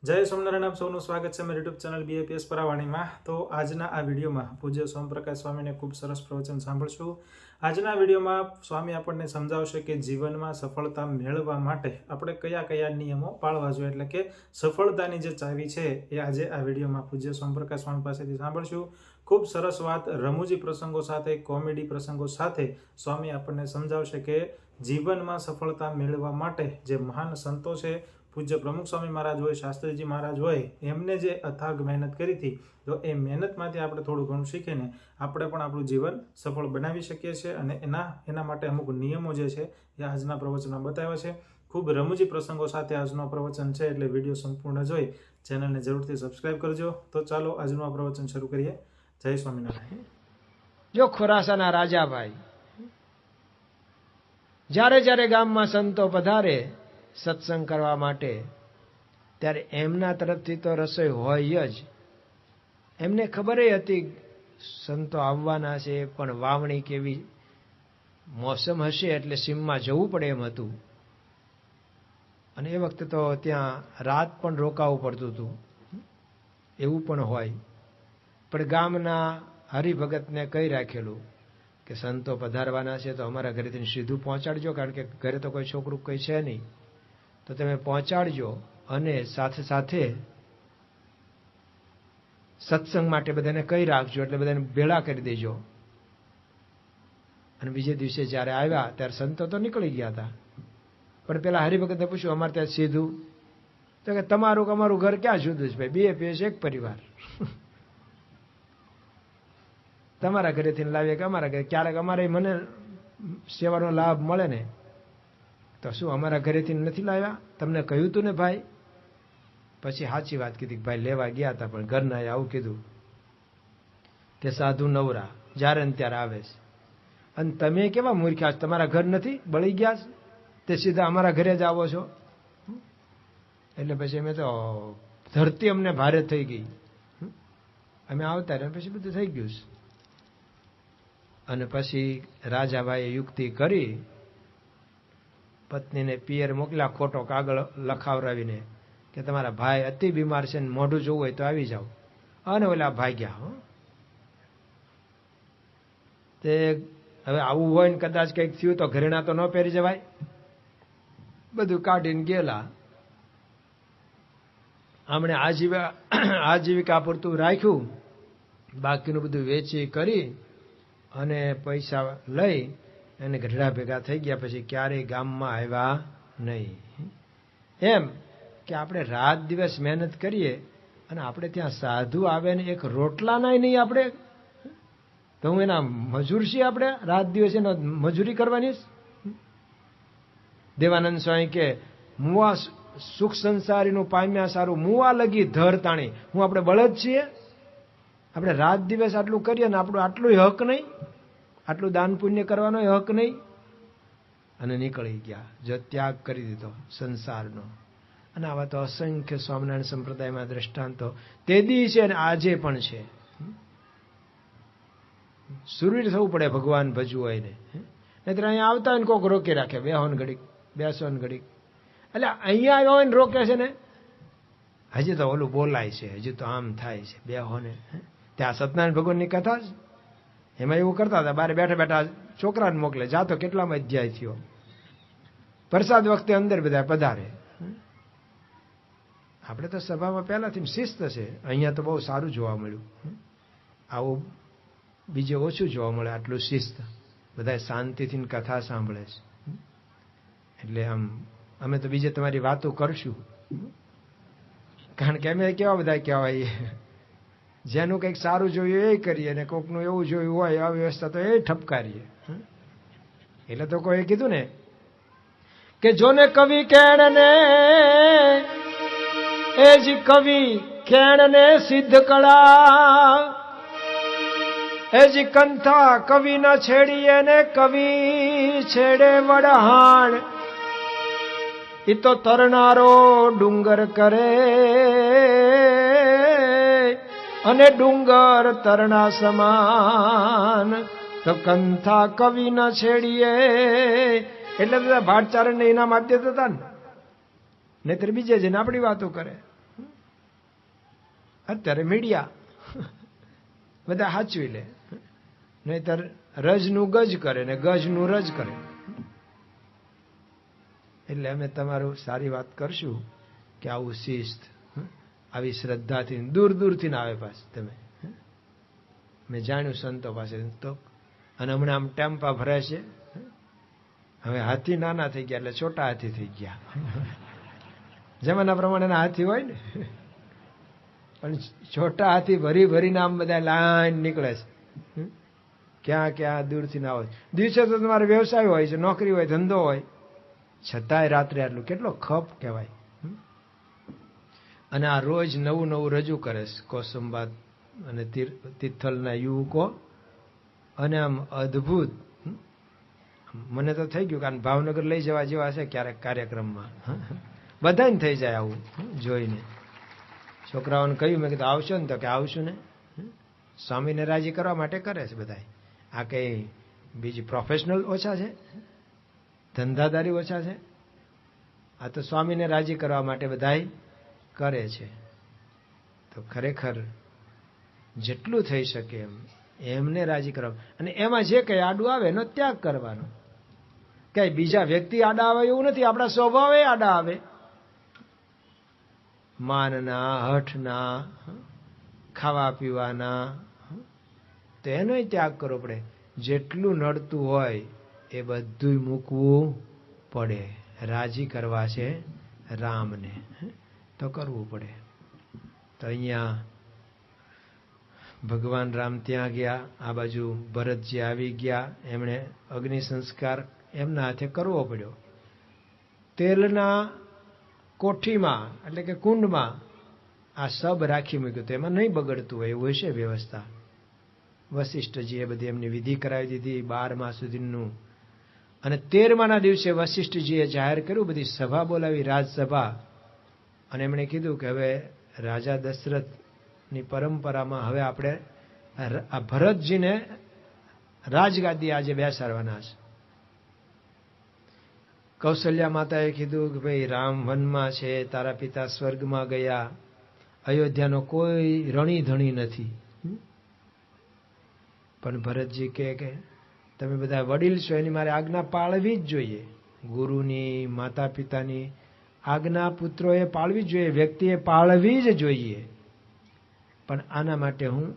जय स्वामिनारायण। आप सौનું સ્વાગત છે મારી યુટ્યુબ ચેનલ બીએપીએસ પરાવાણીમાં। તો આજના આ વિડીયોમાં પૂજ્ય સોમપ્રકાશ સ્વામીને ખૂબ સરસ પ્રવચન સાંભળશું। આજના વિડીયોમાં સ્વામી આપણને સમજાવશે કે જીવનમાં સફળતા મેળવવા માટે આપણે કયા કયા નિયમો પાળવા જોઈએ, એટલે કે સફળતાની જે ચાવી છે એ આજે આ વિડીયોમાં પૂજ્ય સોમપ્રકાશ સ્વામી પાસેથી સાંભળશું। ખૂબ સરસ વાત, રમૂજી પ્રસંગો સાથે, કોમેડી પ્રસંગો સાથે સ્વામી આપણને સમજાવશે કે જીવનમાં સફળતા મેળવવા માટે જે મહાન સંતો છે, પૂજ્ય પ્રમુખ સ્વામી મહારાજ હોય, શાસ્ત્રીજી મહારાજ હોય, એમને જે અથાગ મહેનત કરી હતી, તો એ મહેનતમાંથી આપણે થોડું ઘણું શીખીને આપણે પણ આપણું જીવન સફળ બનાવી શકીએ છીએ। અને એના માટે અમુક નિયમો જે છે એ આજના પ્રવચનમાં બતાવ્યા છે। ખૂબ રમૂજી પ્રસંગો સાથે આજનો પ્રવચન છે, એટલે વિડીયો સંપૂર્ણ જોઈ ચેનલને જરૂરથી સબસ્ક્રાઈબ કરજો। તો ચાલો આજનું આ પ્રવચન શરૂ કરીએ। જય સ્વામિનારાયણ। જો ખોરાસાના રાજાભાઈ જ્યારે જ્યારે ગામમાં સંતો પધારે સત્સંગ કરવા માટે, ત્યારે એમના તરફથી તો રસોઈ હોય જ। એમને ખબર હતી સંતો આવવાના છે, પણ વાવણી કેવી મોસમ હશે એટલે સીમમાં જવું પડે એમ હતું। અને એ વખતે તો ત્યાં રાત પણ રોકાવું પડતું હતું, એવું પણ હોય। પણ ગામના હરિભગતને કહી રાખેલું કે સંતો પધારવાના છે તો અમારા ઘરેથી સીધું પહોંચાડજો, કારણ કે ઘરે તો કોઈ છોકરું કોઈ છે નહીં, તો તમે પહોંચાડજો અને સાથે સાથે સત્સંગ માટે બધાને કહી રાખજો, એટલે બધાને ભેળા કરી દેજો। અને બીજે દિવસે જ્યારે આવ્યા ત્યારે સંતો તો નીકળી ગયા હતા, પણ પેલા હરિભગતને પૂછ્યું અમારે ત્યાં સીધું? તો કે તમારું અમારું ઘર ક્યાં જુદું છે ભાઈ, બે પેશ એક પરિવાર। તમારા ઘરેથી લાવીએ કે અમારા ઘરે, ક્યારેક અમારે મને સેવાનો લાભ મળે ને, તો શું અમારા ઘરેથી નથી લાવ્યા? તમને કહ્યું તું ને ભાઈ? પછી સાચી વાત કીધી કે ભાઈ લેવા ગયા હતા, પણ ઘરનાએ આવું કીધું કે સાધુ નવરા જ્યારે ને ત્યારે આવે છે, અને તમે કેવા મૂર્ખ્યા, તમારા ઘર નથી બળી ગયા તે સીધા અમારા ઘરે જ આવો છો? એટલે પછી અમે તો ધરતી અમને ભારે થઈ ગઈ, અમે આવતા રહ્યા પછી બધું થઈ ગયું છે। અને પછી રાજાભાઈએ યુક્તિ કરી, પત્નીને પિયર મોકલ્યા ખોટો કાગળ લખાવરાવીને કે તમારા ભાઈ અતિ બીમાર છે ને મોઢું જોવું હોય તો આવી જાઓ, અને ઓલા ભાગ્યા। તે હવે આવું હોય ને કદાચ કંઈક થયું તો ઘરેણા તો ન પહેરી જવાય, બધું કાઢીને ગયેલા। આમણે આજીવિકા પૂરતું રાખ્યું, બાકીનું બધું વેચી કરી અને પૈસા લઈ અને ગઢડા ભેગા થઈ ગયા, પછી ક્યારેય ગામમાં આવ્યા નહીં। એમ કે આપણે રાત દિવસ મહેનત કરીએ અને આપણે ત્યાં સાધુ આવે ને એક રોટલાના નહીં આપણે, તો હું એના મજૂર છીએ, આપણે રાત દિવસ એનો મજૂરી કરવાની। દેવાનંદ સ્વામી કે મુવા સુખ સંસારીનું પામ્યા સારું, મુવા લગી ધર તાણી। હું આપણે બળદ છીએ? આપણે રાત દિવસ આટલું કરીએ ને આપણું આટલું હક નહીં, આટલું દાન પુણ્ય કરવાનો હક નહીં? અને નીકળી ગયા, જો ત્યાગ કરી દીધો સંસારનો। અને આવા તો અસંખ્ય સ્વામિનારાયણ સંપ્રદાયમાં દ્રષ્ટાંતો તે દી છે અને આજે પણ છે। સુરવીર થવું પડે ભગવાન ભજવું હોય ને, નહીતર અહીંયા આવતા હોય ને કોક રોકી રાખે, બેહોન ઘડીક, બેસો ને ઘડીક, એટલે અહીંયા આવ્યા હોય ને રોકે છે ને, હજી તો ઓલું બોલાય છે, હજી તો આમ થાય છે, બેહો ને। ત્યાં સત્યનારાયણ ભગવાનની કથા જ એમાં એવું કરતા હતા, બારે બેઠા બેઠા છોકરાને મોકલે, જાતો કેટલામાં અધ્યાય થયો, પ્રસાદ વખતે અંદર બધા પધારે। આપણે તો સભામાં પહેલાથી શિસ્ત છે, અહીંયા તો બહુ સારું જોવા મળ્યું, આવું બીજે ઓછું જોવા મળે, આટલું શિસ્ત, બધા શાંતિથી કથા સાંભળે છે। એટલે અમે તો બીજે તમારી વાતો કરશું, કારણ કે અમે કેવા બધા કહેવાય, જેનું કંઈક સારું જોયું એ કરીએ, અને કોકનું એવું જોયું હોય અવ્યવસ્થા તો એ ઠપકારીએ। એટલે તો કોઈ કીધું ને કે જોને કવિ કેણ ને એ જ કવિ કેણ ને સિદ્ધ કળા, એ જ કંથા કવિ ન છેડીએ ને કવિ છેડે વડહાણ। ઈ તો તરનારો ડુંગર કરે અને ડુંગર તરણા સમાન, તો કંથા કવિ ન છેડીએ। એટલે બધા ભાટચારણ ને ઇનામ આપી દેતા હતા ને, નહીતર બીજે જઈને આપણી વાતો કરે। અત્યારે મીડિયા બધા સાચવી લે, નહીતર રજનું ગજ કરે ને ગજનું રજ કરે. એટલે અમે તમારું સારી વાત કરશું કે આવું શિસ્ત, આવી શ્રદ્ધાથી દૂર દૂરથી ના આવે પાછ તમે. મેં જાણ્યું સંતો પાસે તો, અને હમણાં આમ ટેમ્પા ભરાય છે. હવે હાથી નાના થઈ ગયા એટલે છોટા હાથી થઈ ગયા. જમાના પ્રમાણેના હાથી હોય ને, પણ છોટા હાથી ભરી ભરીને આમ બધા લાઈન નીકળે છે. ક્યાં ક્યાં દૂરથી ના હોય. દિવસે તો તમારો વ્યવસાય હોય છે, નોકરી હોય, ધંધો હોય, છતાંય રાત્રે આટલું કેટલો ખપ કહેવાય. અને આ રોજ નવું નવું રજૂ કરે છે કોસંબા અને તિથલના યુવકો. અને આમ અદ્ભુત, મને તો થઈ ગયું કારણ ભાવનગર લઈ જવા જેવા છે ક્યારેક કાર્યક્રમમાં. બધાને થઈ જાય આવું જોઈને. છોકરાઓને કહ્યું, મેં કીધું આવશો ને? તો કે આવશું ને. સ્વામીને રાજી કરવા માટે કરે છે બધા. આ કઈ બીજી પ્રોફેશનલ ઓછા છે, ધંધાદારી ઓછા છે? આ તો સ્વામીને રાજી કરવા માટે બધા કરે છે. તો ખરેખર જેટલું થઈ શકે એમને રાજી કરવા, અને એમાં જે કઈ આડું આવે એનો ત્યાગ કરવાનો. કઈ બીજા વ્યક્તિ આડા આવે એવું નથી, આપણા સ્વભાવે આડા આવે. માનના, હઠના, ખાવા પીવાના, તો એનો ત્યાગ કરવો પડે. જેટલું નડતું હોય એ બધું મૂકવું પડે. રાજી કરવા છે રામને, તો કરવું પડે. તો અહીંયા ભગવાન રામ ત્યાં ગયા, આ બાજુ ભરતજી આવી ગયા, એમણે અગ્નિ સંસ્કાર એમના હાથે કરવો પડ્યો. તેલના કોઠીમાં એટલે કે કુંડમાં આ સબ રાખી મૂક્યું, તો એમાં નહીં બગડતું હોય એવું હશે વ્યવસ્થા. વશિષ્ઠજીએ બધી એમની વિધિ કરાવી દીધી 12 સુધીનું. અને 13મા દિવસે વશિષ્ઠજીએ જાહેર કર્યું, બધી સભા બોલાવી, રાજસભા. અને એમણે કીધું કે હવે રાજા દશરથની પરંપરામાં હવે આપણે આ ભરતજીને રાજગાદી આજે બેસાડવાના છે. કૌશલ્યા માતાએ કીધું કે ભાઈ રામ વનમાં છે, તારા પિતા સ્વર્ગમાં ગયા, અયોધ્યાનો કોઈ રણી ધણી નથી. પણ ભરતજી કે તમે બધા વડીલ છો, એની મારે આજ્ઞા પાળવી જ જોઈએ. ગુરુની, માતા પિતાની આજ્ઞા પુત્રોએ પાળવી જ જોઈએ, વ્યક્તિએ પાળવી જ જોઈએ. પણ આના માટે હું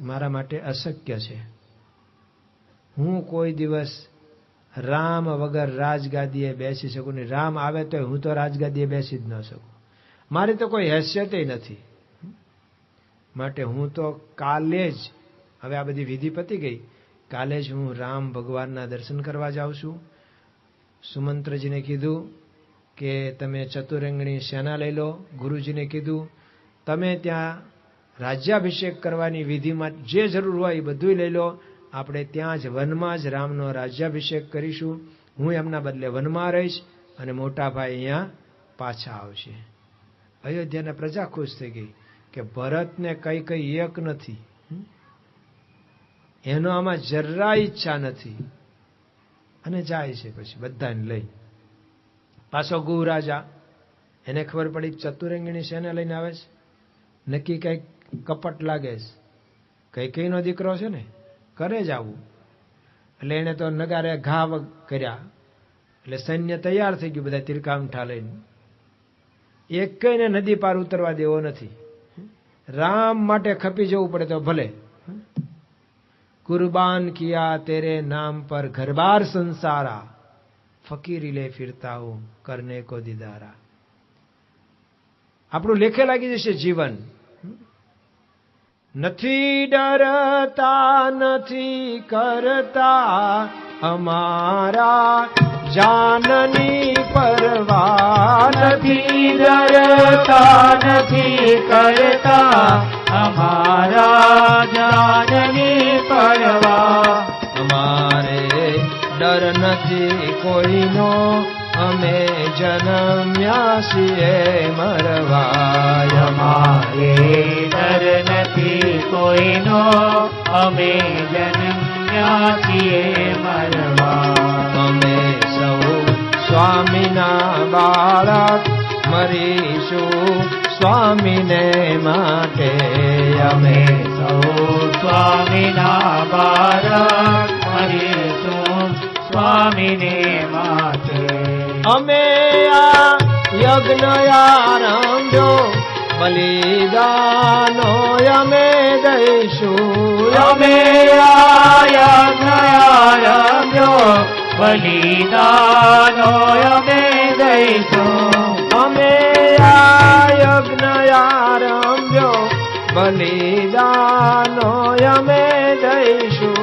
મારા માટે અશક્ય છે. હું કોઈ દિવસ રામ વગર રાજગાદીએ બેસી શકું નહીં. રામ આવે તો હું તો રાજગાદીએ બેસી જ ન શકું. મારી તો કોઈ હેસિયત નથી. માટે હું તો કાલે જ, હવે આ બધી વિધિ પતી ગઈ, કાલે જ હું રામ ભગવાનના દર્શન કરવા જાઉં છું. સુમંત્રજીને કીધું કે તમે ચતુરંગણી સેના લઈ લો. ગુરુજીને કીધું તમે ત્યાં રાજ્યાભિષેક કરવાની વિધિમાં જે જરૂર હોય એ બધું લઈ લો. આપણે ત્યાં જ વનમાં જ રામનો રાજ્યાભિષેક કરીશું. હું એમના બદલે વનમાં રહીશ અને મોટા ભાઈ અહીંયા પાછા આવશે. અયોધ્યાના પ્રજા ખુશ થઈ ગઈ કે ભરતને કઈ એક નથી, એનો આમાં જરા ઈચ્છા નથી. અને જાય છે પછી બધાને લઈ. પાછો ગુહ રાજા, એને ખબર પડી ચતુરંગીણી સેના લઈને આવે છે, નક્કી કઈક કપટ લાગે છે, કઈનો દીકરો છે ને, કરે જ આવું. એટલે એને તો નગારે ઘા કર્યા, એટલે સૈન્ય તૈયાર થઈ ગયું, બધા તીરકામઠા લઈને. એકને નદી પાર ઉતરવા દેવો નથી. રામ માટે ખપી જવું પડે તો ભલે. કુરબાન કિયા તેરે નામ પર ઘરબાર સંસારા, ફકીરી લે ફિરતા હું કરને કો દીદારા. આપણું લેખે લાગી જશે જીવન. નથી ડરતા નથી કરતા અમારા જાનની પરવા. નથી ડરતા નથી કરતા અમારા જાનની પરવા. અમારે ડર નથી કોઈનો, અમે જન્મ્યા છીએ મરવા. અમારે ડર નથી કોઈનો, અમે જન્મ્યા છીએ મરવા. અમે સૌ સ્વામીના બાળક, મરીશું સ્વામીને માટે અમે સૌ સ્વામીના બાળક મરીશું સ્વામીને માટે. અમે આ યજ્ઞ આરંભ્યો બલિદાનો અમે દઈશું. અમે આ યજ્ઞ આરંભ્યો બલિદાનો અમે દઈશું. અમે આ યજ્ઞ આરંભ્યો બલિદાનો અમે દઈશું.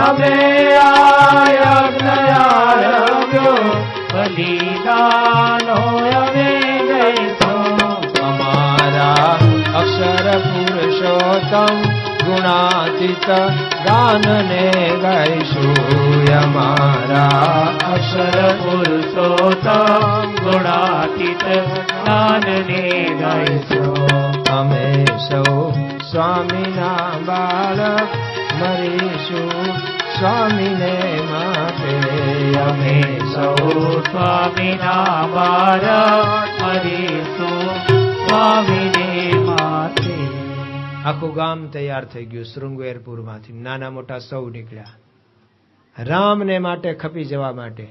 અમે આ યજ્ઞ આરંભ્યો બલિદાનો અમે દઈશું. અમારા અક્ષર પુરુષોત્તમ ગુણાતીત ગાનને ગાઈશું. અમારા અક્ષર પુરુષોત્તમ ગુણાતીત જ્ઞાનને ગાઈશું. અમે સૌ સ્વામીના બાળક મરીશું સ્વામીને માટે. અમે સૌ સ્વામીના બાળક મરીશું સ્વામીને માટે. આખું ગામ તૈયાર થઈ ગયું. શૃંગવેરપુરમાંથી નાના મોટા સૌ નીકળ્યા રામને માટે, ખપી જવા માટે.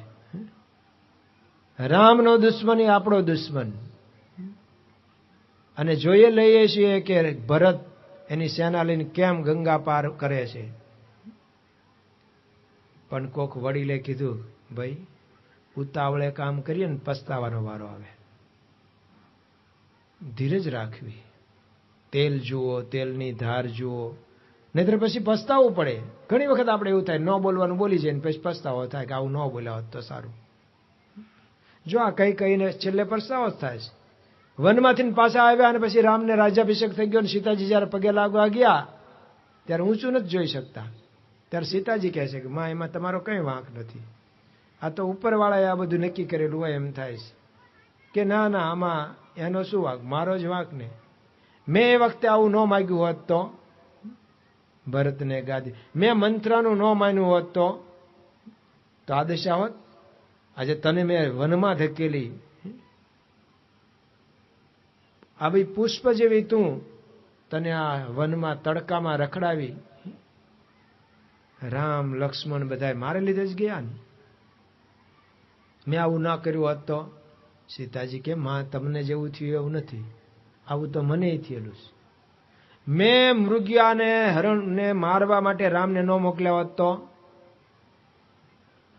રામનો દુશ્મન એ આપણો દુશ્મન. અને જોઈએ લઈએ છીએ કે ભરત એની સેના લઈને કેમ ગંગા પાર કરે છે. પણ કોક વડીલે કીધું, ભાઈ ઉતાવળે કામ કરીએ ને પસ્તાવાનો વારો આવે. ધીરજ રાખવી. તેલ જુઓ, તેલની ધાર જુઓ, નહીતર પછી પસ્તાવવું પડે. ઘણી વખત આપણે એવું થાય, ન બોલવાનું બોલી જાય ને પછી પસ્તાવો થાય કે આવું ન બોલ્યા હોત તો સારું. જો આ કઈ કહીને છેલ્લે પસ્તાવો જ થાય છે. વનમાંથી પાછા આવ્યા અને પછી રામને રાજ્યાભિષેક થઈ ગયો ને સીતાજી જયારે પગે લાગવા ગયા ત્યારે ઊંચું નથી જોઈ શકતા. ત્યારે સીતાજી કહે છે કે માં એમાં તમારો કઈ વાંક નથી, આ તો ઉપરવાળાએ આ બધું નક્કી કરેલું હોય એમ થાય છે. કે ના ના, આમાં એનો શું વાંક, મારો જ વાંક ને. મેં એ વખતે આવું ન માગ્યું હોત તો ભરતને ગાદી, મેં મંત્રનું ન માન્યું હોત તો આ દશા હોત. આજે તને મેં વનમાં ધકેલી, આ ભાઈ પુષ્પ જેવી તું, તને આ વનમાં તડકામાં રખડાવી. રામ લક્ષ્મણ બધા મારે લીધે જ ગયા ને. મેં આવું ના કર્યું હોત તો સીતાજી કે માં તમને જેવું થયું એવું નથી, આવું તો મને થયેલું છે. મેં મૃગ્યાને હરણને મારવા માટે રામને ન મોકલ્યા હોત તો,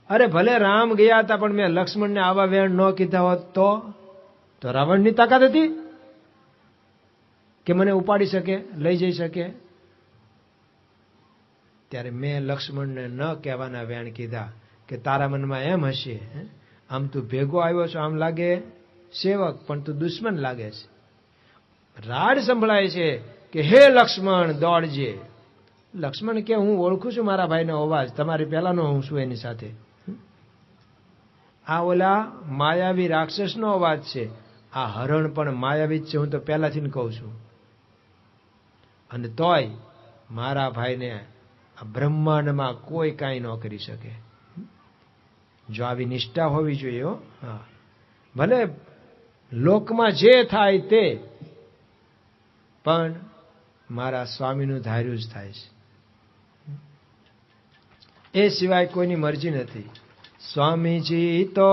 અરે ભલે રામ ગયા હતા પણ મેં લક્ષ્મણને આવા વેણ ન કીધા હોત તો રાવણની તાકાત હતી કે મને ઉપાડી શકે, લઈ જઈ શકે. ત્યારે મેં લક્ષ્મણને ન કહેવાના વેણ કીધા કે તારા મનમાં એમ હશે, આમ તું ભેગો આવ્યો છો, આમ લાગે સેવક પણ તું દુશ્મન લાગે છે. રાડ સંભળાય છે કે હે લક્ષ્મણ દોડજે. લક્ષ્મણ કે હું ઓળખું છું મારા ભાઈનો અવાજ, તમારી પહેલાનો હું છું એની સાથે. આ ઓલા માયાવી રાક્ષસનો અવાજ છે, આ હરણ પણ માયાવી જ છે, હું તો પહેલાથી કહું છું. અને તોય મારા ભાઈને આ બ્રહ્માંડમાં કોઈ કાંઈ ન કરી શકે. જો આવી નિષ્ઠા હોવી જોઈએ. હા, ભલે લોકમાં જે થાય તે, પણ મારા સ્વામીનું ધાર્યું જ થાય છે. એ સિવાય કોઈની મરજી નથી. સ્વામીજી તો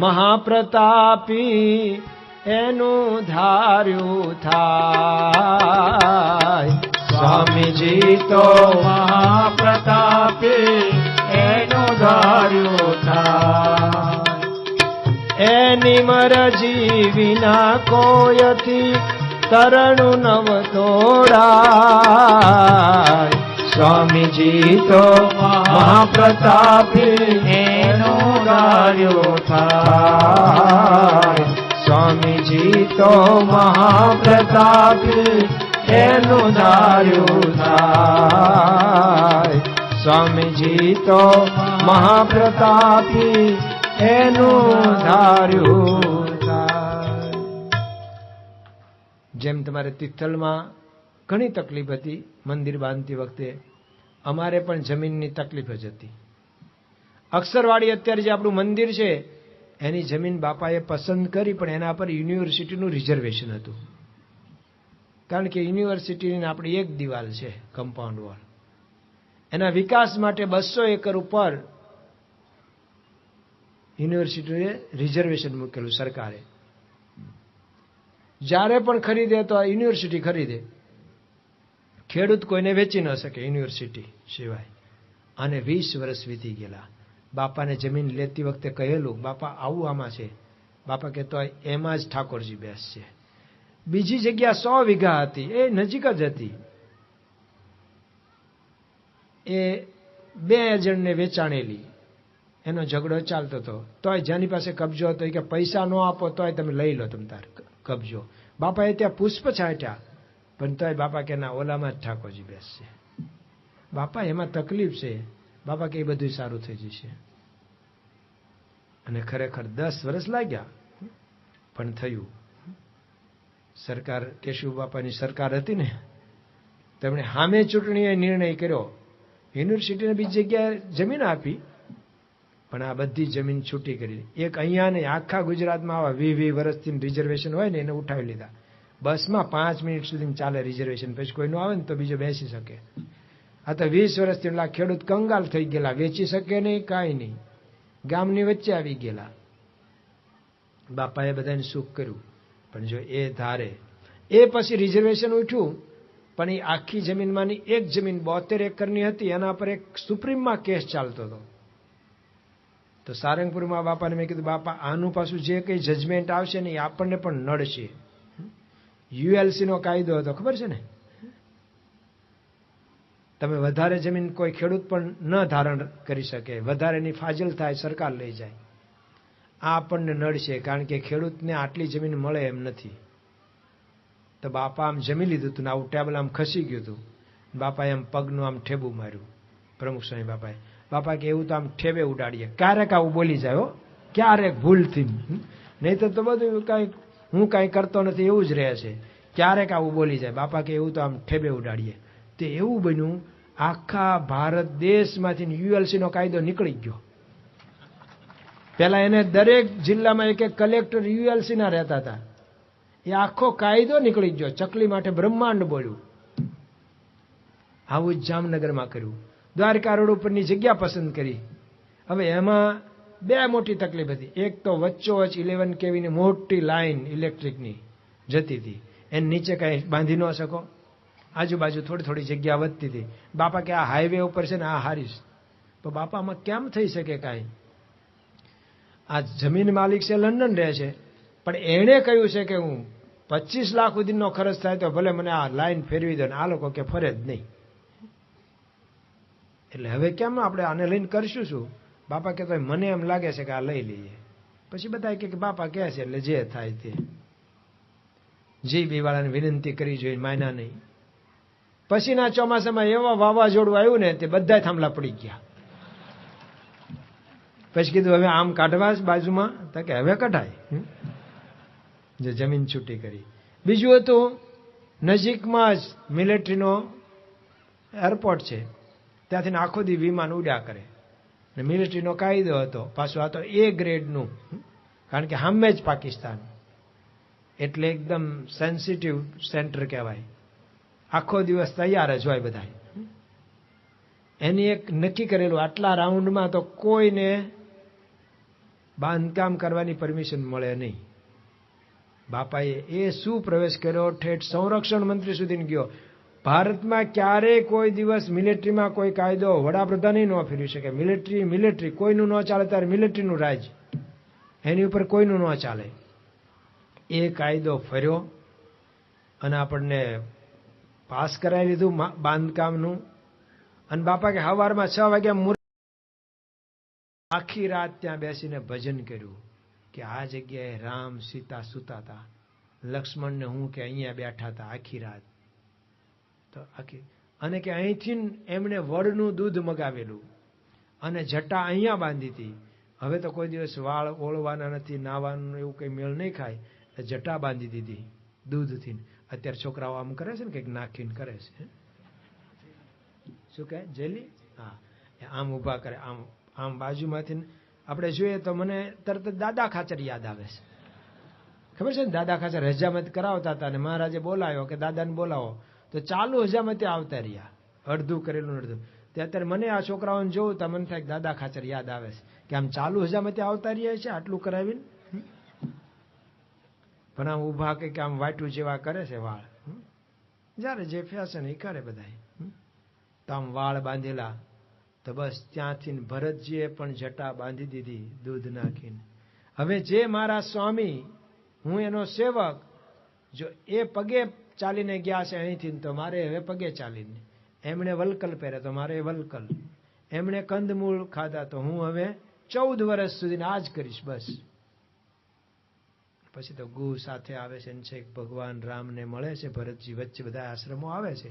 મહાપ્રતાપી, એનું ધાર્યું થાય. સ્વામીજી તો મહાપ્રતાપી, એનું ધાર્યું થાય. એની મરજી વિના કોયથી તરણું નવ તોડાય. સ્વામીજી તો મહાપ્રતાપી, એનું ધાર્યું થાય. સ્વામીજી તો મહાપ્રતાપી, એનું ધાર્યું થાય. સ્વામીજી તો મહાપ્રતાપી, એનું ધાર્યું થાય. જેમ તમારે તિથલમાં ઘણી તકલીફ હતી મંદિર બાંધતી વખતે, અમારે પણ જમીનની તકલીફ જ હતી. અક્ષરવાડી અત્યારે જે આપણું મંદિર છે એની જમીન બાપાએ પસંદ કરી, પણ એના પર યુનિવર્સિટીનું રિઝર્વેશન હતું. કારણ કે યુનિવર્સિટીની આપણી એક દિવાલ છે, કમ્પાઉન્ડ વોલ. એના વિકાસ માટે 200 એકર ઉપર યુનિવર્સિટીએ રિઝર્વેશન મૂકેલું સરકારે. જ્યારે પણ ખરીદે તો આ યુનિવર્સિટી ખરીદે, ખેડૂત કોઈને વેચી ન શકે યુનિવર્સિટી સિવાય. અને 20 વર્ષ વીતી ગયેલા. બાપાને જમીન લેતી વખતે કહેલું, બાપા આવું આમાં છે. બાપા કહેતો એમાં જ ઠાકોરજી બેસશે. બીજી જગ્યા 100 વીઘા હતી, એ નજીક જ હતી. એ 2 જણને વેચાણેલી, એનો ઝઘડો ચાલતો હતો. તોય જેની પાસે કબજો હતો કે પૈસા ન આપો તોય તમે લઈ લો તમ તાર કબજો. બાપાએ ત્યાં પુષ્પ છાંટ્યા, પણ તોય બાપા કે ના, ઓલામાં જ ઠાકોરજી બેસશે. બાપા એમાં તકલીફ છે. બાપા કે એ બધું સારું થઈ જશે. અને ખરેખર 10 વર્ષ લાગ્યા, પણ થયું. સરકાર, કેશવ બાપાની સરકાર હતી ને, તેમણે સામે ચૂંટણીએ નિર્ણય કર્યો, યુનિવર્સિટીને બીજી જગ્યાએ જમીન આપી, પણ આ બધી જમીન છૂટી કરી. એક અહીંયા ને આખા ગુજરાતમાં આવા 20 વર્ષથી રિઝર્વેશન હોય ને એને ઉઠાવી લીધા. બસમાં 5 મિનિટ સુધી ચાલે રિઝર્વેશન, પછી કોઈનું આવે ને તો બીજો બેસી શકે. આ તો 20 વર્ષથી એટલા ખેડૂત કંગાલ થઈ ગયેલા, વેચી શકે નહીં, કાંઈ નહીં, ગામની વચ્ચે આવી ગયેલા. બાપાએ બધાને સુખ કર્યું. પણ જો એ ધારે, એ પછી રિઝર્વેશન ઉઠ્યું, પણ એ આખી જમીનમાંની એક જમીન 72 એકરની હતી, એના પર એક સુપ્રીમમાં કેસ ચાલતો હતો. તો સારંગપુરમાં બાપાને મેં કીધું, બાપા આનું પાછું જે કંઈ જજમેન્ટ આવશે ને એ આપણને પણ નડશે. યુએલસી નો કાયદો હતો, ખબર છે ને? તમે વધારે જમીન કોઈ ખેડૂત પણ ન ધારણ કરી શકે, વધારેની ફાજલ થાય, સરકાર લઈ જાય. આ આપણને નડશે, કારણ કે ખેડૂતને આટલી જમીન મળે એમ નથી. તો બાપા આમ જમી લીધું હતું ને આવું ટેબલ આમ ખસી ગયું હતું. બાપાએ આમ પગનું આમ ઠેબું માર્યું, પ્રમુખ સ્વામી બાપાએ. બાપા કે એવું તો આમ ઠેબે ઉડાડીએ. ક્યારેક આવું બોલી જાય હો, ક્યારેક ભૂલથી, નહીં તો બધું કાંઈ હું કાંઈ કરતો નથી એવું જ રહે છે. ક્યારેક આવું બોલી જાય. બાપા કે એવું તો આમ ઠેબે ઉડાડીએ. તે એવું બન્યું, આખા ભારત દેશમાંથી યુએલસી નો કાયદો નીકળી ગયો. પેલા એને દરેક જિલ્લામાં એક કલેક્ટર યુએલસી ના રહેતા હતા. એ આખો કાયદો નીકળી ગયો. ચકલી માટે બ્રહ્માંડ બોલ્યું. આવું જ જામનગરમાં કર્યું. દ્વારકા રોડ ઉપરની જગ્યા પસંદ કરી. હવે એમાં 2 મોટી તકલીફ હતી. એક તો વચ્ચોવચ્ચ 11 કેવીની મોટી લાઈન ઇલેક્ટ્રિકની જતી હતી, એની નીચે કાંઈ બાંધી ન શકો. આજુબાજુ થોડી થોડી જગ્યા વધતી હતી. બાપા કે આ હાઈવે ઉપર છે ને આ હારીશ. તો બાપામાં કેમ થઈ શકે કાંઈ? આ જમીન માલિક છે, લંડન રહે છે, પણ એણે કહ્યું છે કે હું 25 લાખ સુધીનો ખર્ચ થાય તો ભલે મને આ લાઈન ફેરવી દો. આ લોકો કે ફરે જ નહીં. એટલે હવે કેમ આપણે આને લઈને કરશું શું? બાપા કહેતો મને એમ લાગે છે કે આ લઈ લઈએ. પછી બધા કે બાપા કહે છે એટલે જે થાય તે. જીબી વાળાને વિનંતી કરી જોઈએ, માયના નહીં. પછીના ચોમાસામાં એવા વાવાઝોડું આવ્યું ને તે બધા થાંભલા પડી ગયા. પછી કીધું હવે આમ કાઢવા જ બાજુમાં, તો કે હવે કઢાય. જે જમીન છૂટી કરી. બીજું હતું, નજીકમાં જ મિલિટરીનો એરપોર્ટ છે, ત્યાંથી આખો દી વિમાન ઉડ્યા કરે. ને મિલિટરીનો કાયદો હતો પાછું, આ તો A ગ્રેડનું, કારણ કે સામે જ પાકિસ્તાન, એટલે એકદમ સેન્સિટિવ સેન્ટર કહેવાય. આખો દિવસ તૈયાર જ હોય બધા. એની એક નક્કી કરેલું, આટલા રાઉન્ડમાં તો કોઈને બાંધકામ કરવાની પરમિશન મળે નહીં. બાપાએ એ શું પ્રવેશ કર્યો, ઠેઠ સંરક્ષણ મંત્રી સુધી ગયો. ભારતમાં ક્યારેય કોઈ દિવસ મિલિટરીમાં કોઈ કાયદો વડાપ્રધાન ન ફેરવી શકે. મિલિટરી કોઈનું ન ચાલે, ત્યારે મિલિટરીનું રાજ, એની ઉપર કોઈનું ન ચાલે. એ કાયદો ફર્યો અને આપણને પાસ કરાવી લીધું બાંધકામનું. અને બાપા કે સવારમાં 6 વાગ્યા આખી રાત ત્યાં બેસીને ભજન કર્યું કે આ જગ્યાએ રામ સીતા સૂતા હતા, લક્ષ્મણને હું કે અહીંયા બેઠા હતા આખી રાત. તો આખી, અને કે અહીંથી એમણે વડનું દૂધ મગાવેલું અને જટા અહીંયા બાંધી હતી. હવે તો કોઈ દિવસ વાળ ઓળવાના નથી, નાવાનું એવું કંઈ મેળ નહીં ખાય, જટા બાંધી દીધી દૂધથી. અત્યારે છોકરાઓ આમ કરે છે ને કંઈક નાખીને કરે છે, શું કહે જેલી? હા, આમ ઊભા કરે, આમ આમ બાજુમાંથી આપણે જોઈએ તો મને તરત દાદા ખાચર યાદ આવે છે. ખબર છે ને, દાદા ખાચર હજામત કરાવતા હતા અને મહારાજે બોલાવ્યો કે દાદાને બોલાવો, તો ચાલુ હજામતે આવતા રહ્યા, અડધું કરેલું અડધું. તે અત્યારે મને આ છોકરાઓને જોઉં તો મને થાય કે દાદા ખાચર યાદ આવે છે કે આમ ચાલુ હજામતે આવતા રહ્યા છે આટલું કરાવીને. પણ આમ ઊભા કે આમ વાટું જેવા કરે છે વાળ. જ્યારે જે ફેશન એ કરે બધા. તો આમ વાળ બાંધેલા, તો બસ ત્યાંથી ભરતજીએ પણ જટા બાંધી દીધી દૂધ નાખીને. હવે જે મારા સ્વામી, હું એનો સેવક, જો એ પગે ચાલીને ગયા છે અહીંથી, તો મારે હવે પગે ચાલીને. એમણે વલકલ પહેરે તો મારે વલકલ, એમણે કંદમૂળ ખાધા તો હું હવે 14 વર્ષ સુધી આ જ કરીશ બસ. પછી તો ગુહ સાથે આવે છે, છેક ભગવાન રામને મળે છે. ભરતજી વચ્ચે બધા આશ્રમો આવે છે,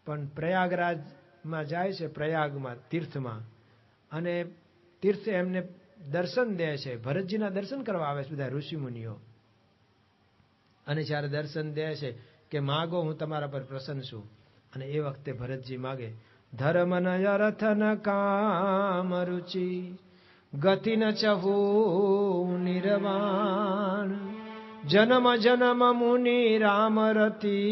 પણ પ્રયાગરાજમાં જાય છે, પ્રયાગમાં તીર્થમાં, અને તીર્થ એમને દર્શન દે છે. ભરતજીના દર્શન કરવા આવે છે બધા ઋષિમુનિઓ. અને જ્યારે દર્શન દે છે કે માગો, હું તમારા પર પ્રસન્ન છું. અને એ વખતે ભરતજી માગે, ધર્મ ન અર્થ ન કામ રુચિ ગતિ ન ચહુ નિર્વાણ જન્મ જન્મ મુનિ રામ રતિ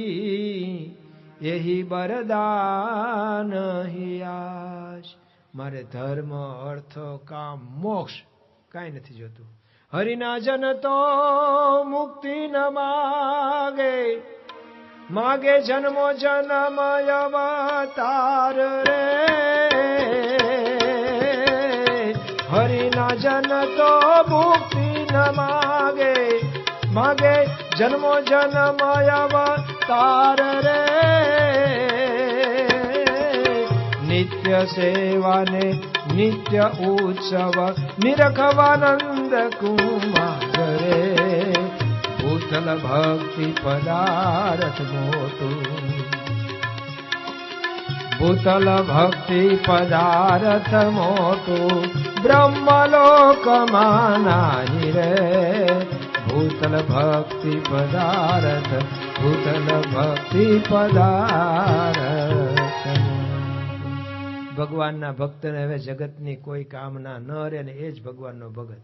એહી બરદાન હિયાશ. મારે ધર્મ, અર્થ, કામ, મોક્ષ કાંઈ નથી જોતું. હરિના જન તો મુક્તિ ન માગે, માગે જન્મો જન્મ અવતાર રે. હરિના જન તો મુક્તિ ન માગે, માગે જન્મો જન્મ અવતાર રે. નિત્ય સેવાને નિત્ય ઉત્સવ નિરખવાનંદ કુમાર રે. ભૂતલ ભક્તિ પદાર્થ મોટું, ભૂતલ ભક્તિ પદાર્થ મોટું બ્રહ્મલોકમાં નાહી રે. ભૂતલ ભક્તિ પદાર્થ, ભૂતલ ભક્તિ પદાર્થ. ભગવાનના ભક્તને હવે જગતની કોઈ કામના ન રહે ને એ જ ભગવાનનો ભગત.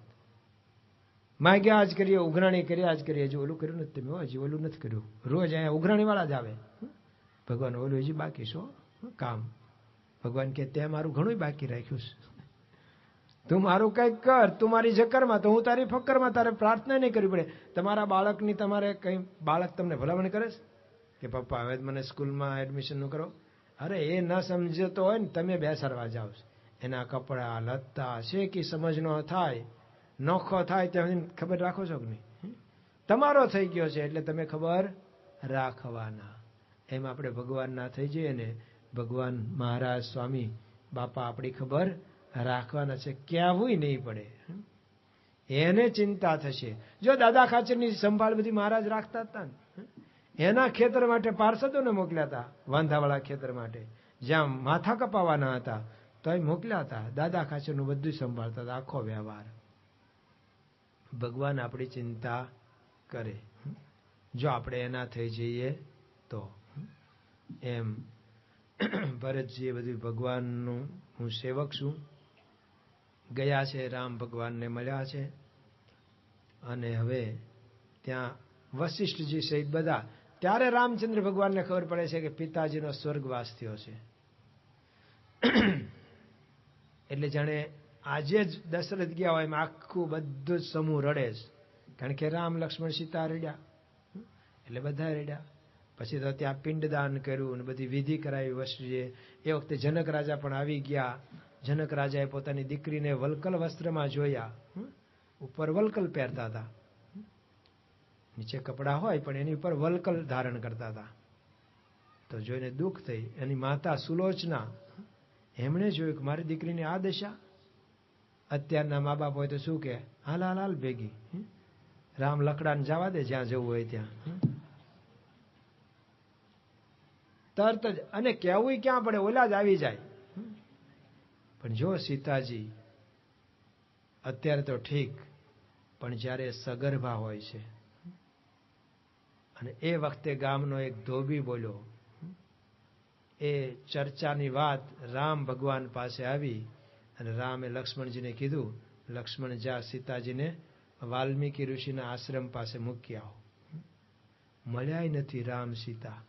માગ્યા જ કરીએ, ઉઘરાણી કર્યા જ કરીએ. હજુ ઓલું કર્યું નથી તમે, હજી ઓલું નથી કર્યું. રોજ અહીંયા ઉઘરાણી વાળા જ આવે. ભગવાન ઓલું હજી બાકી છો કામ. ભગવાન કે તે મારું ઘણું બાકી રાખ્યું છે. તું મારું કંઈક કર, તું મારી જકરમાં, તો હું તારી ફક્કરમાં. તારે પ્રાર્થના નહીં કરવી પડે. તમારા બાળકની તમારે કંઈ, બાળક તમને ભલામણ કરે છે કે પપ્પા હવે મને સ્કૂલમાં એડમિશન કરો. અરે એ ન સમજતો હોય ને તમે બેસાડવા જાઓ. એના કપડાં લત્તા શેકી સમજ ન થાય, નોખો થાય ત્યાં ખબર રાખો છો કે નહીં? તમારો થઈ ગયો છે એટલે તમે ખબર રાખવાના. એમ આપણે ભગવાનના થઈ જઈએ ને, ભગવાન મહારાજ સ્વામી બાપા આપણી ખબર રાખવાના છે. કહેવું નહીં પડે, એને ચિંતા થશે. જો દાદા ખાચરની સંભાળ બધી મહારાજ રાખતા હતા ને, એના ખેતર માટે પાર્ષદોને મોકલ્યા હતા, વાંધાવાળા ખેતર માટે, જ્યાં માથા કપાવાના હતા તો એ મોકલ્યા હતા. દાદા ખાચરનું બધું સંભાળતા હતા, આખો વ્યવહાર. ભગવાન આપણી ચિંતા કરે જો આપણે એના થઈ જઈએ તો. એમ ભરતજીએ બધું ભગવાનનું, હું સેવક છું, ગયા છે, રામ ભગવાનને મળ્યા છે. અને હવે ત્યાં વશિષ્ઠજી સહિત બધા, ત્યારે રામચંદ્ર ભગવાનને ખબર પડે છે કે પિતાજીનો સ્વર્ગવાસ થયો છે. એટલે જાણે આજે જ દશરથ ગયા હોય એમ આખું બધું જ સમૂહ રડે છે. કારણ કે રામ, લક્ષ્મણ, સીતા રડ્યા એટલે બધા રડ્યા. પછી તો ત્યાં પિંડદાન કર્યું અને બધી વિધિ કરાવી વશિષ્ઠજીએ. એ વખતે જનક રાજા પણ આવી ગયા. જનક રાજાએ પોતાની દીકરીને વલકલ વસ્ત્રમાં જોયા. ઉપર વલકલ પહેરતા હતા, નીચે કપડા હોય પણ એની ઉપર વલકલ ધારણ કરતા હતા. તો જોઈને દુઃખ થઈ. એની માતા સુલોચના, એમણે જોયું કે મારી દીકરીની આ દશા. અત્યારના મા બાપ હોય તો શું કે, હાલ હાલ હાલ ભેગી, રામ લકડાને જવા દે જ્યાં જવું હોય ત્યાં. તરત જ, અને કહેવું ક્યાં પડે, ઓલા જ આવી જાય. પણ જો સીતાજી અત્યારે તો ઠીક, પણ જ્યારે સગર્ભા હોય છે, અને એ વખતે ગામનો એક ધોબી બોલ્યો, એ ચર્ચાની વાત રામ ભગવાન પાસે આવી. અને રામે લક્ષ્મણજીને કીધું, લક્ષ્મણ જા સીતાજીને વાલ્મીકી ઋષિના આશ્રમ પાસે મૂકી આવો. મળ્યાય નથી રામ સીતા.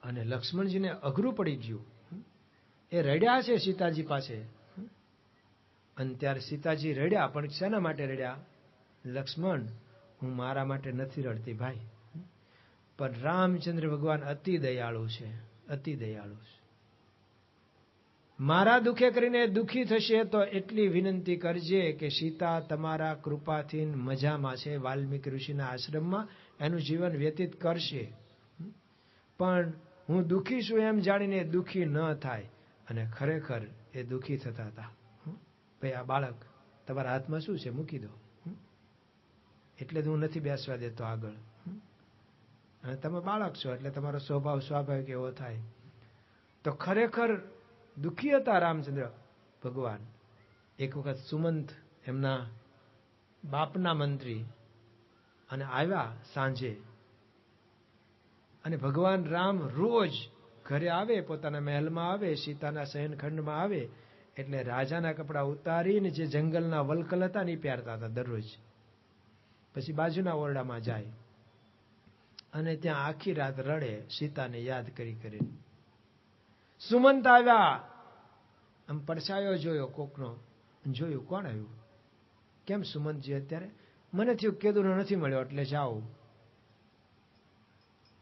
અને લક્ષ્મણજીને અઘરું પડી ગયું. એ રડ્યા છે સીતાજી પાસે. અને ત્યારે સીતાજી રડ્યા, પણ શેના માટે રડ્યા? લક્ષ્મણ, હું મારા માટે નથી રડતી ભાઈ, પણ રામચંદ્ર ભગવાન અતિ દયાળુ છે, અતિ દયાળુ છે. મારા દુઃખે કરીને દુઃખી થશે તો એટલી વિનંતી કરજે કે સીતા તમારા કૃપાથી મજામાં છે, વાલ્મીકી ઋષિના આશ્રમમાં એનું જીવન વ્યતીત કરશે. પણ હું દુઃખી છું એમ જાણીને દુઃખી ન થાય. અને ખરેખર એ દુઃખી થતા હતા. ભાઈ આ બાળક તમારા હાથમાં શું છે, મૂકી દો. એટલે જ હું નથી બેસવા દેતો આગળ. અને તમે બાળક છો એટલે તમારો સ્વભાવ સ્વાભાવિક એવો થાય. તો ખરેખર દુઃખી હતા રામચંદ્ર ભગવાન. એક વખત સુમંત એમના બાપના મંત્રી અને આવ્યા સાંજે. અને ભગવાન રામ રોજ ઘરે આવે, પોતાના મહેલમાં આવે, સીતાના શયનખંડમાં આવે એટલે રાજાના કપડા ઉતારીને જે જંગલના વલકલ હતા ને એ પહેરતા હતા દરરોજ. પછી બાજુના ઓરડામાં જાય અને ત્યાં આખી રાત રડે, સીતાને યાદ કરી કરીને. સુમંત આવ્યા, આમ પડછાયો જોયો કોકનો, જોયું કોણ આવ્યું? કેમ સુમંતજી અત્યારે? મને થયું કેદુનો નથી મળ્યો એટલે જાઓ,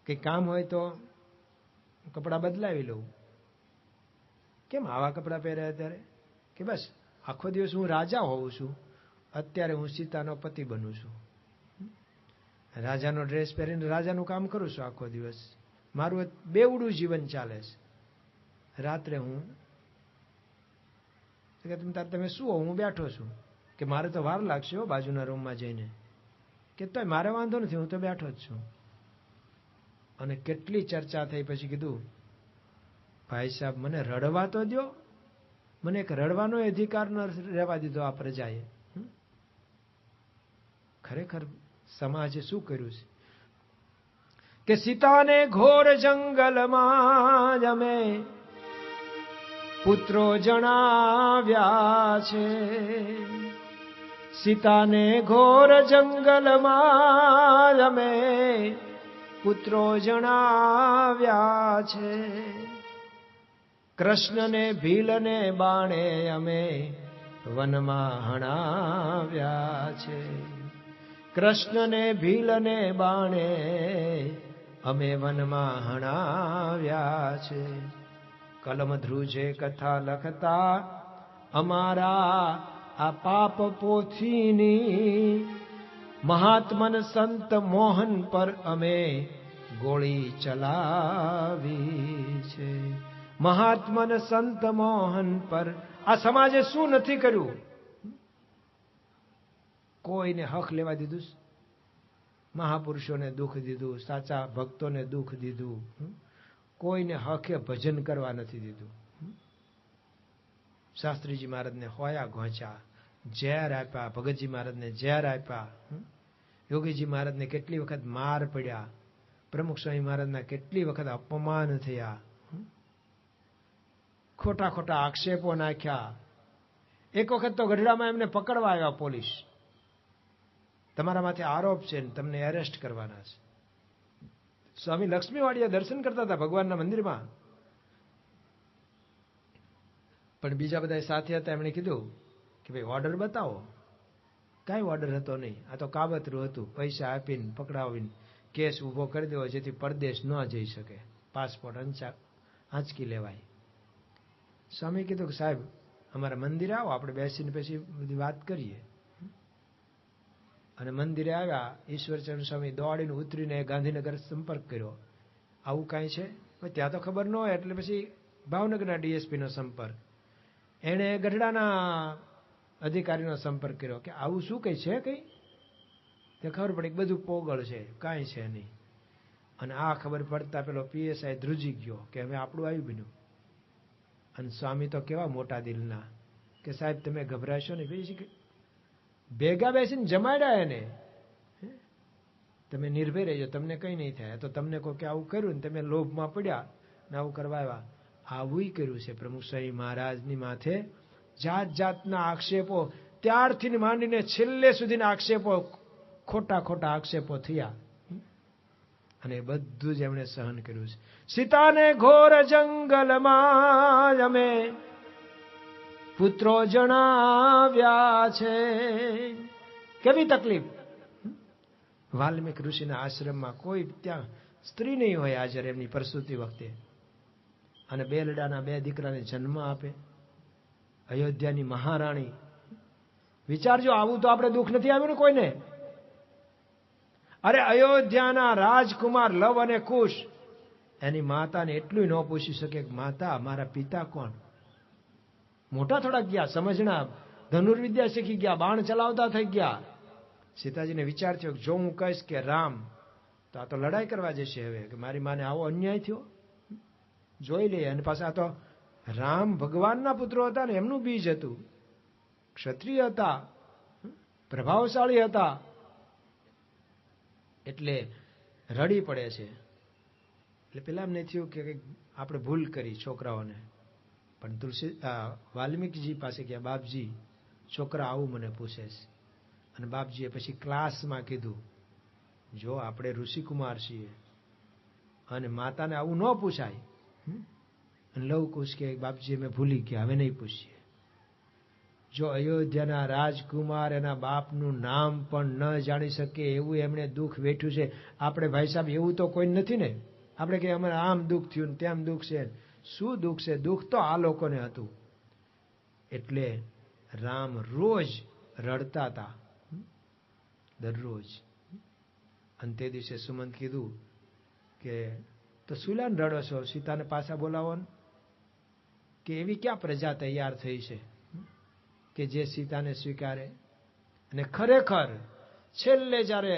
કંઈ કામ હોય તો કપડાં બદલાવી લઉં. કેમ આવા કપડાં પહેર્યા અત્યારે? કે બસ આખો દિવસ હું રાજા હોઉં છું, અત્યારે હું સીતાનો પતિ બનું છું. રાજાનો ડ્રેસ પહેરીને રાજાનું કામ કરું છું આખો દિવસ. મારું બેવડું જીવન ચાલે છે. રાત્રે હું તમે શું હો, હું બેઠો છું. કે મારે તો વાર લાગશે હો બાજુના રૂમમાં જઈને. કે તોય મારે વાંધો નથી, હું તો બેઠો જ છું. અને કેટલી ચર્ચા થઈ પછી કીધું, ભાઈ સાહેબ મને રડવા તો દો, મને એક રડવાનો અધિકાર ન રહેવા દીધો આ પ્રજાએ. ખરેખર સમાજે શું કર્યું છે કે સીતાને ઘોર જંગલમાં અમે પુત્રો જણાવ્યા છે. સીતાને ઘોર જંગલમાં અમે પુત્રો જણાવ્યા છે. કૃષ્ણને ભીલને બાણે અમે વનમાં હણાવ્યા છે. કૃષ્ણને ભીલને બાણે અમે વનમાં હણાવ્યા છે. કલમ ધ્રુજે કથા લખતા અમારા આ પાપ પોથીની, મહાત્મન સંત મોહન પર અમે ગોળી ચલાવી છે. મહાત્મન સંત મોહન પર આ સમાજે શું નથી કર્યું? કોઈને હક લેવા દીધું? મહાપુરુષોને દુઃખ દીધું, સાચા ભક્તોને દુઃખ દીધું. કોઈને હકે ભજન કરવા નથી દીધું. શાસ્ત્રીજી મહારાજને હોયા ઘોંચ્યા, ઝેર આપ્યા, ભગતજી મહારાજને ઝેર આપ્યા, યોગીજી મહારાજને કેટલી વખત માર પડ્યા, પ્રમુખ સ્વામી મહારાજના કેટલી વખત અપમાન થયા, ખોટા ખોટા આક્ષેપો નાખ્યા. એક વખત તો ગઢડામાં એમને પકડવા આવ્યા પોલીસ. તમારા માથે આરોપ છે ને તમને એરેસ્ટ કરવાના છે. સ્વામી લક્ષ્મીવાડીયા દર્શન કરતા હતા ભગવાનના મંદિરમાં, પણ બીજા બધા સાથે હતા. એમણે કીધું કે ભાઈ ઓર્ડર બતાવો. કાંઈ ઓર્ડર હતો નહીં, આ તો કાવતરું હતું. પૈસા આપીને પકડાવીને કેસ ઊભો કરી દેવો જેથી પરદેશ ન જઈ શકે, પાસપોર્ટ આંચકી લેવાય. સ્વામી કીધું કે સાહેબ અમારા મંદિરે આવો, આપણે બેસીને પછી બધી વાત કરીએ. અને મંદિરે આવ્યા. ઈશ્વરચંદ્ર સ્વામી દોડીને ઉતરીને ગાંધીનગર સંપર્ક કર્યો. આવું કાંઈ છે? ત્યાં તો ખબર ન હોય એટલે પછી ભાવનગરના ડીએસપીનો સંપર્ક, એણે ગઢડાના અધિકારીનો સંપર્ક કર્યો કે આવું શું કંઈ છે કંઈ? તે ખબર પડી બધું પોગળ છે, કાંઈ છે નહીં. અને આ ખબર પડતા પેલો પીએસઆઈ ધ્રુજી ગયો કે હવે આપણું આવ્યું બન્યું. અને સ્વામી તો કેવા મોટા દિલના કે સાહેબ તમે ગભરાશો ને, ભેગા બેસીને જમાડ્યા એને, તમે નિર્ભય રહેજો, તમને કંઈ નહીં થાય. તો તમને કહો કે આવું કર્યું ને તમે લોભમાં પડ્યા ને આવું કરવા આવ્યા. આવું કર્યું છે પ્રમુખ સ્વામી મહારાજની માથે. જાત જાતના આક્ષેપો. ત્યારથી માંડીને છેલ્લે સુધીના આક્ષેપો, ખોટા ખોટા આક્ષેપો થયા, અને એ બધું જ એમણે સહન કર્યું છે. સીતાને ઘોર જંગલમાં અમે પુત્રો જણાવ્યા છે. કેવી તકલીફ! વાલ્મીક ઋષિના આશ્રમમાં કોઈ ત્યાં સ્ત્રી નહીં હોય હાજર એમની પ્રસૂતિ વખતે, અને બેલડાના 2 દીકરાને જન્મ આપે. અયોધ્યાની મહારાણી. વિચારજો, આવું તો આપણે દુઃખ નથી આવ્યું ને કોઈને. અરે અયોધ્યાના રાજકુમાર લવ અને કુશ એની માતાને એટલું ન પૂછી શકે કે માતા મારા પિતા કોણ? મોટા થોડા ગયા, સમજણા, ધનુર્વિદ્યા શીખી ગયા, બાણ ચલાવતા થઈ ગયા. સીતાજીને વિચાર થયો કે જો હું કહીશ કે રામ, તો આ તો લડાઈ કરવા જશે હવે, કે મારી માને આવો અન્યાય થયો, જોઈ લે. અને પાછા આ તો રામ ભગવાનના પુત્રો હતા ને, એમનું બીજ હતું, ક્ષત્રિય હતા, પ્રભાવશાળી હતા, એટલે રડી પડે છે. એટલે પેલા એમને થયું કે આપણે ભૂલ કરી છોકરાઓને. પણ વાલ્મીકજી પાસે ગયા, બાપજી છોકરા આવું મને પૂછે છે. અને બાપજીએ પછી ક્લાસમાં કીધું, જો આપણે ઋષિકુમાર છીએ અને માતાને આવું ન પૂછાય. અને લવકુશ કે બાપજી અમે ભૂલી ગયા, હવે નહીં પૂછીએ. જો અયોધ્યાના રાજકુમાર એના બાપનું નામ પણ ન જાણી શકે એવું એમણે દુઃખ વેઠ્યું છે. આપણે ભાઈ સાહેબ એવું તો કોઈ નથી ને. આપણે કે અમારે આમ દુઃખ થયું, તેમ દુઃખ છે. શું દુઃખ છે? દુઃખ તો આ લોકોને હતું. એટલે રામ રોજ રડતા હતા, દરરોજ. અને તે દિવસે સુમંત કીધું કે તો સુલાન રડો છો, સીતાને પાછા બોલાવો ને. કે એવી ક્યાં પ્રજા તૈયાર થઈ છે કે જે સીતાને સ્વીકારે? અને ખરેખર છેલ્લે જ્યારે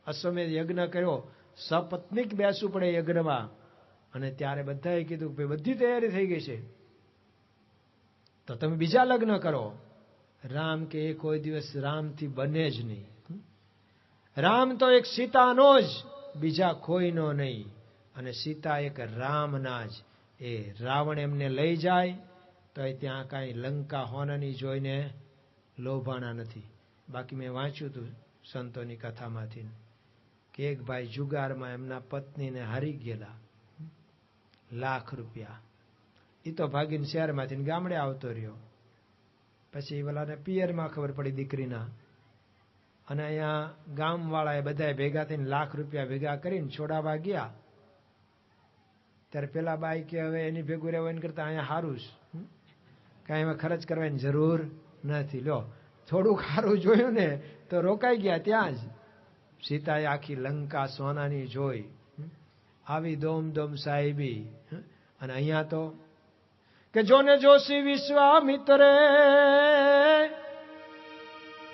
અશ્વમેધ યજ્ઞ કર્યો, સપત્નીક બેસવું પડે યજ્ઞમાં, અને ત્યારે બધાએ કીધું કે બધી તૈયારી થઈ ગઈ છે, તો તમે બીજા લગ્ન કરો. રામ કે એ કોઈ દિવસ રામથી બને જ નહીં. રામ તો એક સીતાનો જ, બીજા કોઈનો નહીં. અને સીતા એક રામના જ. એ રાવણ એમને લઈ જાય તો ત્યાં કાંઈ લંકા હોનાની જોઈને લોભાણા નથી. બાકી મેં વાંચ્યું હતું સંતોની કથામાંથી કે એક ભાઈ જુગારમાં એમના પત્નીને હારી ગયેલા, ₹1,00,000. એ તો ભાગીને શહેરમાંથી ગામડે આવતો રહ્યો. પછી પેલાને પિયરમાં ખબર પડી દીકરીના, અને અહીંયા ગામવાળાએ બધાએ ભેગા થઈને ₹1,00,000 ભેગા કરીને છોડાવવા ગયા. ત્યારે પેલા બાઈ કે હવે એની ભેગું રહેવું એને કરતા અહીંયા સારું છે, કાંઈ એમાં ખર્ચ કરવાની જરૂર નથી. લો, થોડુંક સારું જોયું ને તો રોકાઈ ગયા ત્યાં જ. સીતાએ આખી લંકા સોનાની જોઈ, આવી દોમ દોમ સાહેબી. અને અહીંયા તો કે જોને જોશી વિશ્વામિત્રે,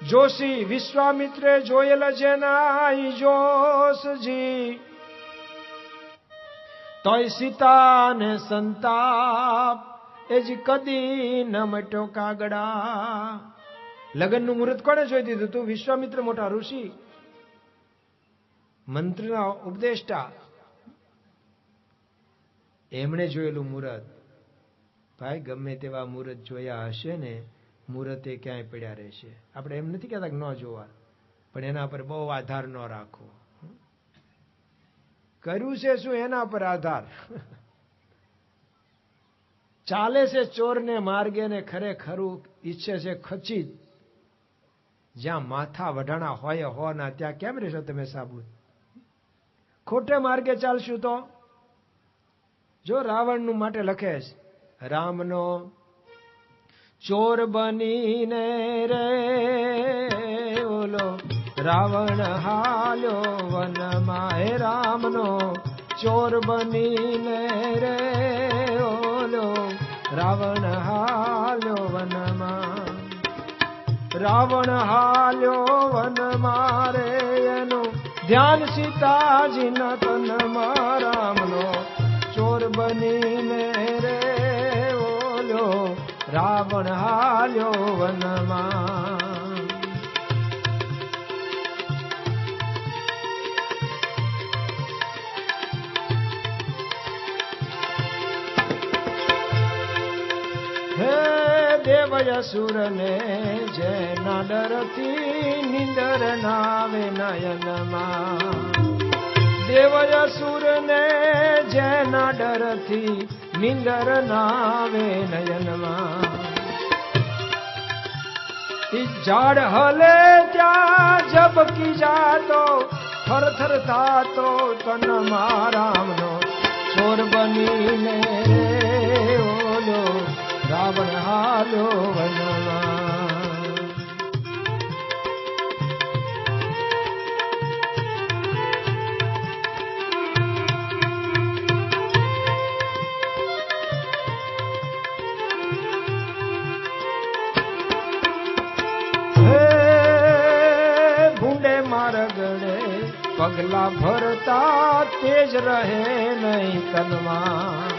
જોશી વિશ્વામિત્રે જોયેલ જેના જોશજી, તોય સીતાને સંતાપ એજી કદી ન મટ્યો કાગડા. લગ્નનું મુહૂર્ત કોને જોઈ દીધું? તું વિશ્વામિત્ર, મોટા ઋષિ, મંત્રના ઉપદેષ્ટા, એમણે જોયેલું મુહૂર્ત. ભાઈ ગમે તેવા મુહૂર્ત જોયા હશે ને, મુહૂર્તે ક્યાંય પડ્યા રહેશે. આપણે એમ નથી કહેતા કે ન જોવા, પણ એના પર બહુ આધાર ન રાખવો. કર્યું છે શું એના પર આધાર. ચાલે છે ચોરને માર્ગે ને ખરેખરું ઈચ્છે છે ખચી. જ્યાં માથા વઢાણા હોય હો ના ત્યાં કેમ રહેશો તમે સાબુત? ખોટે માર્ગે ચાલશું તો જો રાવણનું માટે લખે છે, રામનો ચોર બનીને રે ઓલો રાવણ હાલ્યો વનમાં. હે રામનો ચોર બનીને રે ઓલો રાવણ હાલ્યો વનમાં. રાવણ હાલ્યો વનમાં રે એનું ધ્યાન સીતાજી ના તનમાં. રામનો ચોર બનીને રે ઓલો રાવણ હાલ્યો વનમાં. હે દેવય અસુરને જેના ડરથી નિંદર નાવે નયનમાં. દેવ અસુરને જેના ડરથી નિંદર નાવે નયનમાં. ઝાડ હલે ત્યાં ઝબકી જાતો થર થર થાતો તનમાં રામનો ચોર બનીને ઓલો રાવણ હાલ્યો વનમાં. મારગડે પગલા ભરતા તેજ રહે નહીં તનમાં.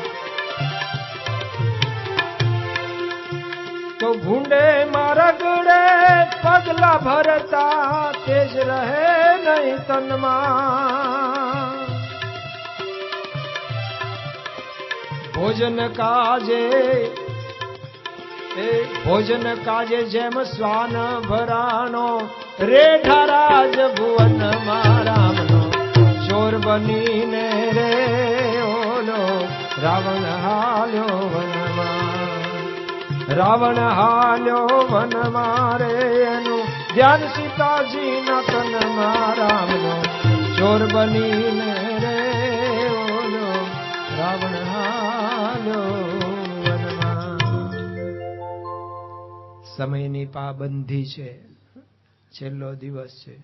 તો ભૂંડે મારગડે પગલા ભરતા તેજ રહે નહીં તનમાં. ભોજન કાજે જેમ શ્વાન ભરાણો રેઠા રાજ ભુવન રામનો ચોર બનીને રે ઓલો રાવણ હાલ્યો વનમાં. રાવણ હાલ્યો વનમાં રે એનું ધ્યાન સીતાજી ના તનમાં રામનો ચોર બનીને રે ઓલો રાવણ હાલ્યો વનમાં. સમયની પાબંધી છે, છેલ્લો દિવસ છે,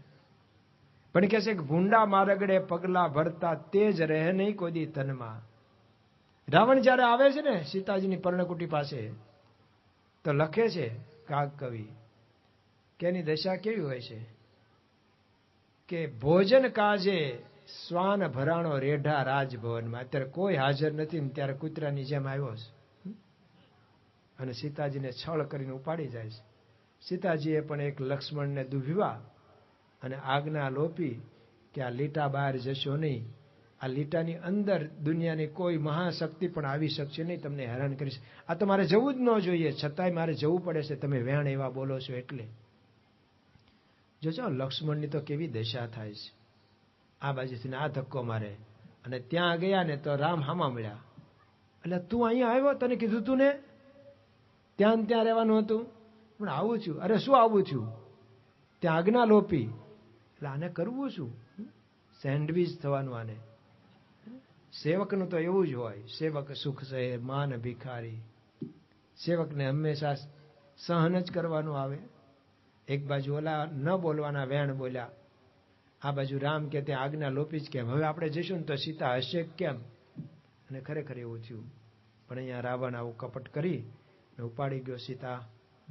પણ કે છે કે ભૂંડા મારગડે પગલા ભરતા તેજ રહે નહીં કોઈ દી તનમાં. રાવણ જયારે આવે છે ને સીતાજીની પર્ણકુટી પાસે તો લખે છે કાગ કવિ કે એની દશા કેવી હોય છે કે ભોજન કાજે શ્વાન ભરાણો રેઢા રાજભવનમાં. અત્યારે કોઈ હાજર નથી ને ત્યારે કૂતરાની જેમ આવ્યો છે અને સીતાજીને છળ કરીને ઉપાડી જાય છે. સીતાજીએ પણ એક લક્ષ્મણને દુભ્યા અને આજ્ઞા લોપી કે આ લીટા બહાર જશો નહીં, આ લીટાની અંદર દુનિયાની કોઈ મહાશક્તિ પણ આવી શકશે નહીં, તમને હેરાન કરીશ. આ તો મારે જવું જ ન જોઈએ, છતાંય મારે જવું પડે છે, તમે વેણ એવા બોલો છો એટલે. જોજો લક્ષ્મણની તો કેવી દશા થાય છે. આ બાજુથી આ ધક્કો મારે અને ત્યાં ગયા ને તો રામ હામા મળ્યા. એટલે તું અહીંયા આવ્યો, તને કીધું તું ને ત્યાં રહેવાનું હતું, પણ આવું છું. અરે શું આવું છું? ત્યાં આજ્ઞા લોપી. એટલે આને કરવું શું? સેન્ડવિચ થવાનું આને. સેવકનું તો એવું જ હોય, સેવક સુખ સહે માન ભિખારી. સેવકને હંમેશા સહન જ કરવાનું આવે. એક બાજુ ઓલા ન બોલવાના વેણ બોલ્યા, આ બાજુ રામ કે ત્યાં આજ્ઞા લોપી જ કેમ, હવે આપણે જઈશું ને તો સીતા હશે કેમ? અને ખરેખર એવું થયું. પણ અહીંયા રાવણ આવું કપટ કરી ઉપાડી ગયો. સીતા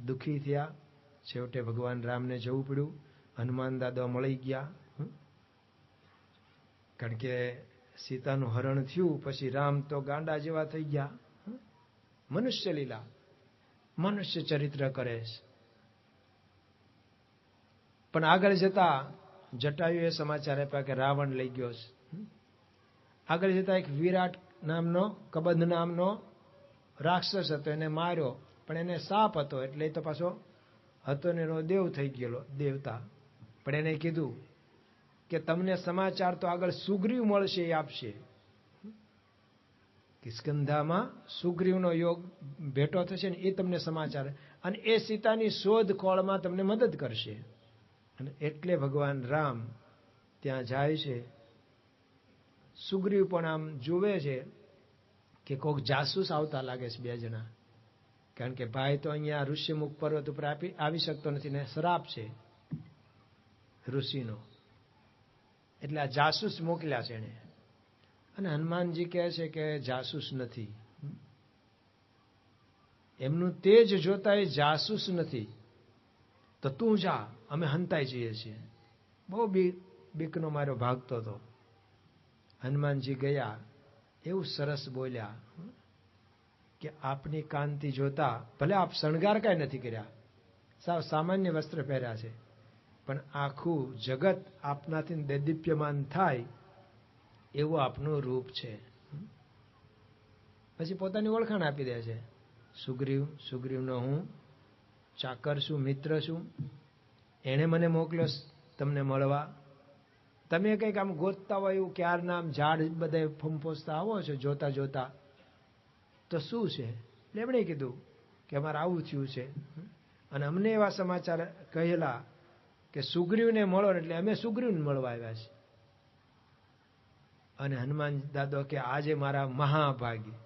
દુઃખી થયા. છેવટે ભગવાન રામને જવું પડ્યું. હનુમાન દાદા મળી ગયા, કારણ કે સીતાનું હરણ થયું પછી રામ તો ગાંડા જેવા થઈ ગયા. મનુષ્ય લીલા, મનુષ્ય ચરિત્ર કરે છે. પણ આગળ જતા જટાયુએ સમાચાર આપ્યા કે રાવણ લઈ ગયો છે. આગળ જતા એક વિરાટ નામનો, કબંધ નામનો રાક્ષસ હતો, એને માર્યો, પણ એને સાપ હતો એટલે એ તો પાછો હતો ને એનો દેવ થઈ ગયેલો, દેવતા. પણ એને કીધું કે તમને સમાચાર તો આગળ સુગ્રીવ મળશે એ આપશે. કિષ્કંધામાં સુગ્રીવનો યોગ ભેટો થશે ને એ તમને સમાચાર, અને એ સીતાની શોધખોળમાં તમને મદદ કરશે. અને એટલે ભગવાન રામ ત્યાં જાય છે. સુગ્રીવ પણ આમ જુએ છે કે કોઈક જાસૂસ આવતા લાગે છે, બે જણા. કારણ કે ભાઈ તો અહીંયા ઋષિમુખ પર્વત ઉપર આવી શકતો નથી ને શ્રાપ છે ઋષિનો, એટલે આ જાસૂસ મોકલ્યા છે એને. અને હનુમાનજી કહે છે કે જાસૂસ નથી, એમનું તેજ જોતા એ જાસૂસ નથી, તો તું જા, અમે હંતાઈ જઈએ છીએ. બહુ બીકનો મારો ભાગતો હતો. હનુમાનજી ગયા, એવું સરસ બોલ્યા કે આપની કાંતિ જોતા, ભલે આપ શણગાર કાંઈ નથી કર્યા, સાવ સામાન્ય વસ્ત્ર પહેર્યા છે, પણ આખું જગત આપનાથી દેદીપ્યમાન થાય એવું આપનું રૂપ છે. પછી પોતાની ઓળખાણ આપી દે છે, સુગ્રીવ, સુગ્રીવનો હું ચાકર છું, મિત્ર છું, એણે મને મોકલ્યો તમને મળવા. તમે કંઈક આમ ગોતતા હોય એવું ક્યારના આમ ઝાડ બધે ફંફોસતા આવો છો જોતા જોતા, તો શું છે? એટલે એમણે કીધું કે અમારે આવું થયું છે, અને અમને એવા સમાચાર કહેલા કે સુગ્રીવને મળો, એટલે અમે સુગ્રીવને મળવા આવ્યા છીએ. અને હનુમાન દાદો કે આજે મારા મહાભાગી.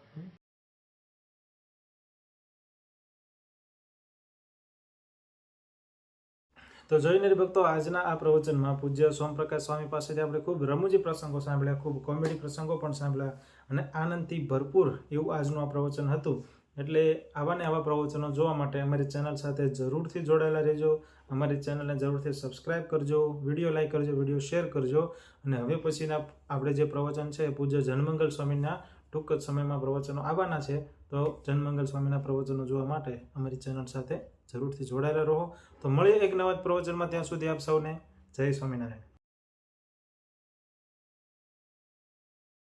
તો જોઈને ભક્તો, આજના આ પ્રવચનમાં પૂજ્ય સોમપ્રકાશ સ્વામી પાસેથી આપણે ખૂબ રમૂજી પ્રસંગો સાંભળ્યા, ખૂબ કોમેડી પ્રસંગો પણ સાંભળ્યા, અને આનંદથી ભરપૂર એવું આજનું આ પ્રવચન હતું. એટલે આવા ને આવા પ્રવચનો જોવા માટે અમારી ચેનલ સાથે જરૂરથી જોડાયેલા રહેજો. અમારી ચેનલને જરૂરથી સબસ્ક્રાઇબ કરજો, વિડીયો લાઈક કરજો, વિડીયો શેર કરજો. અને હવે પછીના આપણે જે પ્રવચન છે પૂજ્ય જનમંગલ સ્વામીના ટૂંક જ સમયમાં પ્રવચનો આવવાના છે. તો જનમંગલ સ્વામીના પ્રવચનો જોવા માટે અમારી ચેનલ સાથે જરૂરથી જોડાયેલા રહો. તો મળીએ એક નવા પ્રવચનમાં. ત્યાં સુધી આપ સૌને જય સ્વામિનારાયણ.